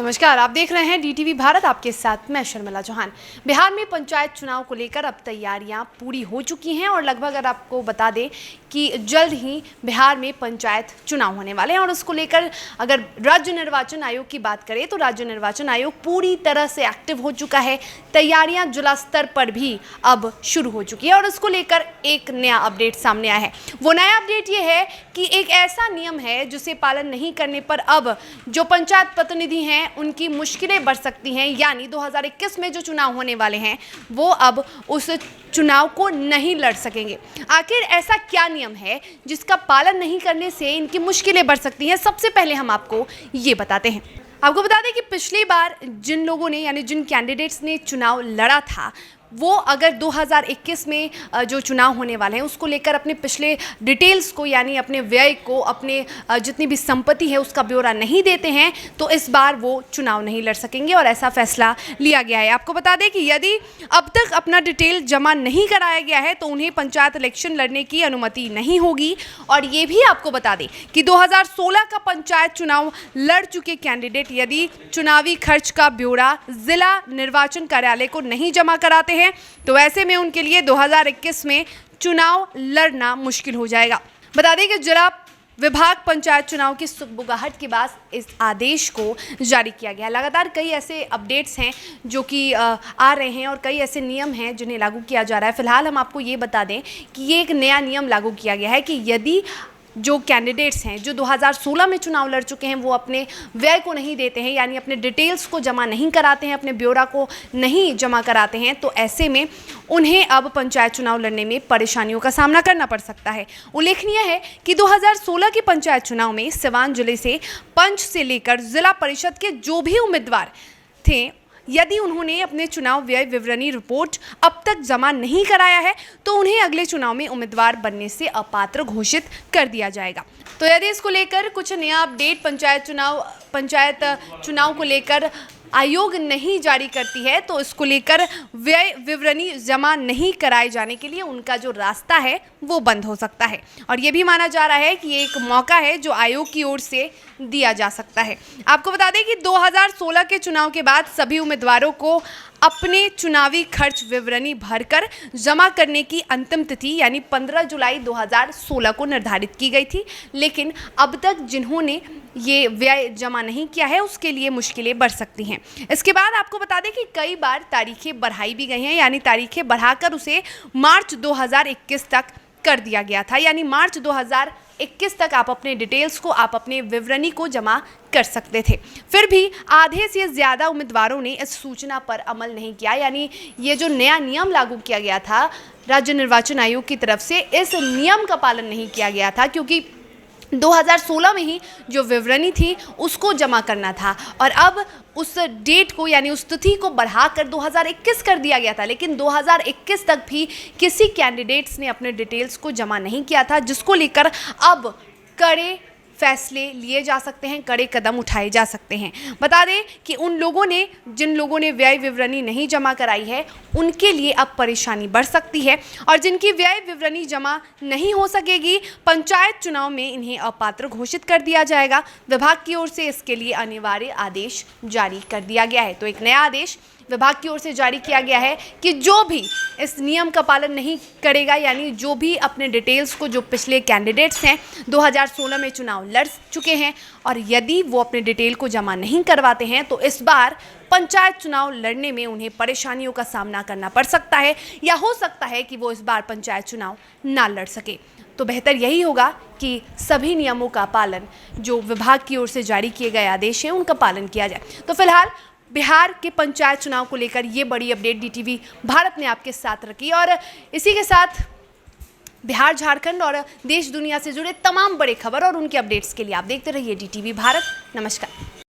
नमस्कार, आप देख रहे हैं डीटीवी भारत। आपके साथ मैं शर्मिला चौहान। बिहार में पंचायत चुनाव को लेकर अब तैयारियां पूरी हो चुकी हैं और लगभग अगर आपको बता दें कि जल्द ही बिहार में पंचायत चुनाव होने वाले हैं। और उसको लेकर अगर राज्य निर्वाचन आयोग की बात करें तो राज्य निर्वाचन आयोग पूरी तरह से एक्टिव हो चुका है। तैयारियां जिला स्तर पर भी अब शुरू हो चुकी है और उसको लेकर एक नया अपडेट सामने आया है। वो नया अपडेट ये है कि एक ऐसा नियम है जिसे पालन नहीं करने पर अब जो पंचायत प्रतिनिधि हैं उनकी मुश्किलें बढ़ सकती हैं। यानी 2021 में जो चुनाव होने वाले हैं वो अब उस चुनाव को नहीं लड़ सकेंगे। आखिर ऐसा क्या नियम है जिसका पालन नहीं करने से इनकी मुश्किलें बढ़ सकती हैं? सबसे पहले हम आपको ये बताते हैं। आपको बता दें कि पिछली बार जिन लोगों ने यानी जिन कैंडिडेट्स ने चुनाव लड़ा था वो अगर 2021 में जो चुनाव होने वाले हैं उसको लेकर अपने पिछले डिटेल्स को यानी अपने व्यय को, अपने जितनी भी संपत्ति है उसका ब्यौरा नहीं देते हैं तो इस बार वो चुनाव नहीं लड़ सकेंगे और ऐसा फैसला लिया गया है। आपको बता दें कि यदि अब तक अपना डिटेल जमा नहीं कराया गया है तो उन्हें पंचायत इलेक्शन लड़ने की अनुमति नहीं होगी। और ये भी आपको बता दें कि 2016 का पंचायत चुनाव लड़ चुके कैंडिडेट यदि चुनावी खर्च का ब्यौरा जिला निर्वाचन कार्यालय को नहीं जमा कराते हैं तो ऐसे में उनके लिए 2021 में चुनाव लड़ना मुश्किल हो जाएगा। बता दें कि जिला विभाग पंचायत चुनाव की सुगबुगाहट के बाद इस आदेश को जारी किया गया। लगातार कई ऐसे अपडेट्स हैं जो कि आ रहे हैं और कई ऐसे नियम हैं जिन्हें लागू किया जा रहा है। फिलहाल हम आपको ये बता दें कि ये एक नया नियम लागू किया गया है कि यदि जो कैंडिडेट्स हैं जो 2016 में चुनाव लड़ चुके हैं वो अपने व्यय को नहीं देते हैं यानी अपने डिटेल्स को जमा नहीं कराते हैं, अपने ब्यौरा को नहीं जमा कराते हैं तो ऐसे में उन्हें अब पंचायत चुनाव लड़ने में परेशानियों का सामना करना पड़ सकता है। उल्लेखनीय है कि 2016 के पंचायत चुनाव में सिवान जिले से पंच से लेकर जिला परिषद के जो भी उम्मीदवार थे यदि उन्होंने अपने चुनाव व्यय विवरणी रिपोर्ट अब तक जमा नहीं कराया है तो उन्हें अगले चुनाव में उम्मीदवार बनने से अपात्र घोषित कर दिया जाएगा। तो यदि इसको लेकर कुछ नया अपडेट पंचायत चुनाव को लेकर आयोग नहीं जारी करती है तो इसको लेकर व्यय विवरणी जमा नहीं कराए जाने के लिए उनका जो रास्ता है वो बंद हो सकता है। और ये भी माना जा रहा है कि ये एक मौका है जो आयोग की ओर से दिया जा सकता है। आपको बता दें कि 2016 के चुनाव के बाद सभी उम्मीदवारों को अपने चुनावी खर्च विवरणी भरकर जमा करने की अंतिम तिथि यानी 15 जुलाई 2016 को निर्धारित की गई थी। लेकिन अब तक जिन्होंने ये व्यय जमा नहीं किया है उसके लिए मुश्किलें बढ़ सकती हैं। इसके बाद आपको बता दें कि कई बार तारीखें बढ़ाई भी गई हैं यानी तारीखें बढ़ाकर उसे मार्च 2021 तक कर दिया गया था। यानी मार्च 2021 तक आप अपने डिटेल्स को, आप अपने विवरणी को जमा कर सकते थे। फिर भी आधे से ज़्यादा उम्मीदवारों ने इस सूचना पर अमल नहीं किया। यानी ये जो नया नियम लागू किया गया था राज्य निर्वाचन आयोग की तरफ से, इस नियम का पालन नहीं किया गया था क्योंकि 2016 में ही जो विवरणी थी उसको जमा करना था और अब उस डेट को यानी उस तिथि को बढ़ाकर 2021 कर दिया गया था। लेकिन 2021 तक भी किसी कैंडिडेट्स ने अपने डिटेल्स को जमा नहीं किया था, जिसको लेकर अब कड़े फैसले लिए जा सकते हैं, कड़े कदम उठाए जा सकते हैं। बता दें कि जिन लोगों ने व्यय विवरणी नहीं जमा कराई है उनके लिए अब परेशानी बढ़ सकती है और जिनकी व्यय विवरणी जमा नहीं हो सकेगी पंचायत चुनाव में इन्हें अपात्र घोषित कर दिया जाएगा। विभाग की ओर से इसके लिए अनिवार्य आदेश जारी कर दिया गया है। तो एक नया आदेश विभाग की ओर से जारी किया गया है कि जो भी इस नियम का पालन नहीं करेगा यानी जो भी अपने डिटेल्स को, जो पिछले कैंडिडेट्स हैं 2016 में चुनाव लड़ चुके हैं और यदि वो अपने डिटेल को जमा नहीं करवाते हैं तो इस बार पंचायत चुनाव लड़ने में उन्हें परेशानियों का सामना करना पड़ सकता है या हो सकता है कि वो इस बार पंचायत चुनाव ना लड़ सके। तो बेहतर यही होगा कि सभी नियमों का पालन, जो विभाग की ओर से जारी किए गए आदेश हैं उनका पालन किया जाए। तो फिलहाल बिहार के पंचायत चुनाव को लेकर ये बड़ी अपडेट डीटीवी भारत ने आपके साथ रखी और इसी के साथ बिहार, झारखंड और देश दुनिया से जुड़े तमाम बड़े खबर और उनके अपडेट्स के लिए आप देखते रहिए डीटीवी भारत। नमस्कार।